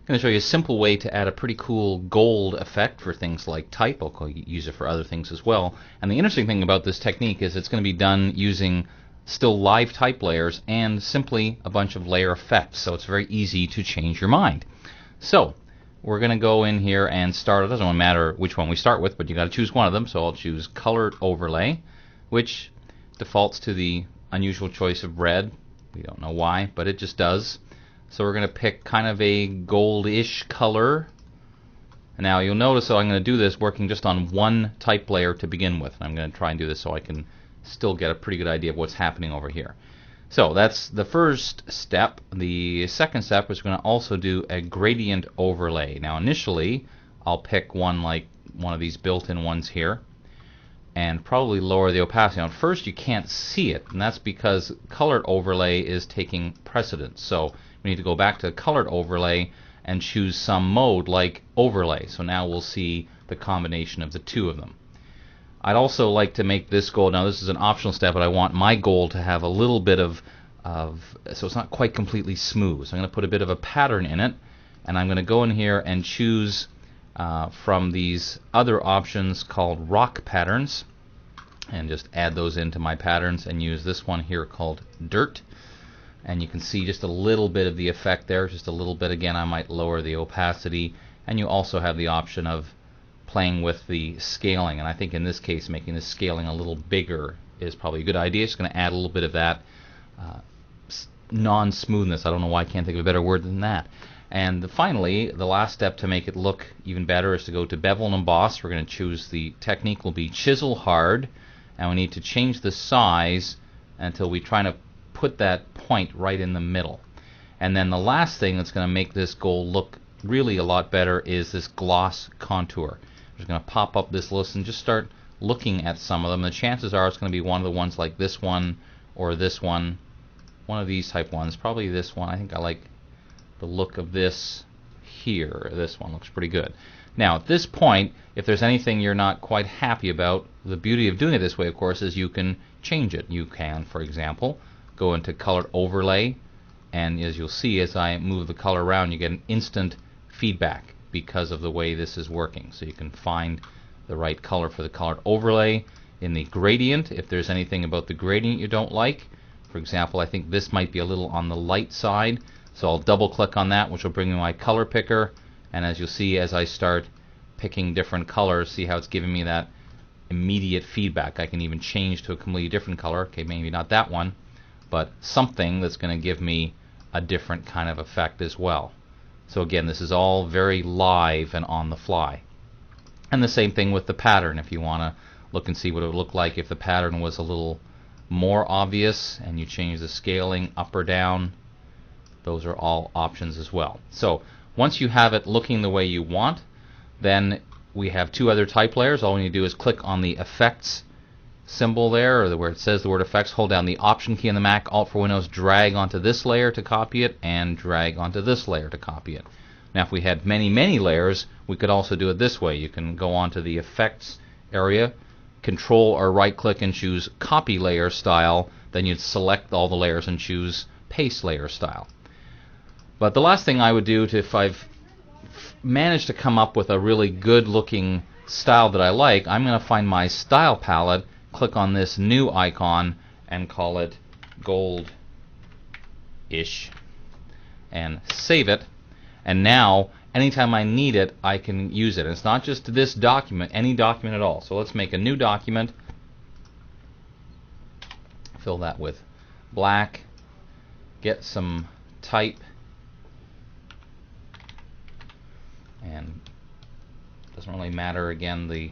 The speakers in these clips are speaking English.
going to show you a simple way to add a pretty cool gold effect for things like type. I'll use it for other things as well. And the interesting thing about this technique is it's going to be done using still live type layers and simply a bunch of layer effects. So it's very easy to change your mind. So we're going to go in here and start. It doesn't really matter which one we start with, but you got to choose one of them. So I'll choose colored overlay, which defaults to the unusual choice of red. We don't know why, but it just does. So we're going to pick kind of a goldish color. Now you'll notice, so I'm going to do this working just on one type layer to begin with. I'm going to try and do this so I can still get a pretty good idea of what's happening over here. So that's the first step. The second step is we're going to also do a gradient overlay. Now initially I'll pick one like one of these built-in ones here and probably lower the opacity. Now at first you can't see it, and that's because colored overlay is taking precedence. So we need to go back to colored overlay and choose some mode like overlay. So now we'll see the combination of the two of them. I'd also like to make this gold. Now this is an optional step, but I want my gold to have a little bit of so it's not quite completely smooth. So I'm going to put a bit of a pattern in it, and I'm going to go in here and choose from these other options called rock patterns, and just add those into my patterns and use this one here called dirt. And you can see just a little bit of the effect there, just a little bit. Again, I might lower the opacity, and you also have the option of playing with the scaling, and I think in this case making the scaling a little bigger is probably a good idea. Just going to add a little bit of that non-smoothness. I don't know why I can't think of a better word than that. And finally, the last step to make it look even better is to go to bevel and emboss. We're going to choose the technique will be chisel hard, and we need to change the size until we try to put that point right in the middle. And then the last thing that's going to make this gold look really a lot better is this gloss contour. I'm just going to pop up this list and just start looking at some of them. The chances are it's going to be one of the ones like this one or this one of these type ones, probably this one. I think I like the look of this here. This one looks pretty good. Now at this point, if there's anything you're not quite happy about, the beauty of doing it this way, of course, is you can change it. You can, for example, go into colored overlay, and as you'll see, as I move the color around, you get an instant feedback because of the way this is working. So you can find the right color for the colored overlay. In the gradient, if there's anything about the gradient you don't like, for example, I think this might be a little on the light side, so I'll double click on that, which will bring me my color picker, and as you'll see, as I start picking different colors, see how it's giving me that immediate feedback. I can even change to a completely different color. Okay, maybe not that one, but something that's going to give me a different kind of effect as well. So again, this is all very live and on the fly. And the same thing with the pattern. If you want to look and see what it would look like if the pattern was a little more obvious and you change the scaling up or down, those are all options as well. So once you have it looking the way you want, then we have two other type layers. All we need to do is click on the effects symbol there, or where it says the word effects, hold down the option key on the Mac, Alt for Windows, drag onto this layer to copy it, and drag onto this layer to copy it. Now if we had many layers, we could also do it this way. You can go onto the effects area, control or right click and choose copy layer style, then you'd select all the layers and choose paste layer style. But the last thing I would do if I've managed to come up with a really good looking style that I like, I'm going to find my style palette, click on this new icon and call it gold-ish and save it, and now anytime I need it I can use it. And it's not just this document, any document at all. So let's make a new document, fill that with black, get some type, and doesn't really matter again the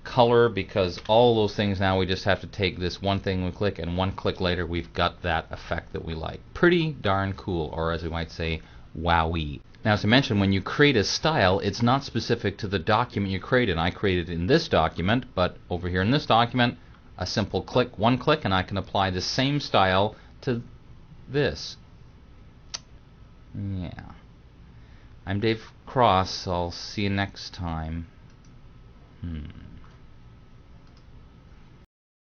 color, because all those things now we just have to take this one thing we click, and one click later we've got that effect that we like. Pretty darn cool, or as we might say, wowee. Now as I mentioned, when you create a style, it's not specific to the document you created. I created in this document, but over here in this document, a simple click, one click, and I can apply the same style to this. Yeah. I'm Dave Cross. I'll see you next time.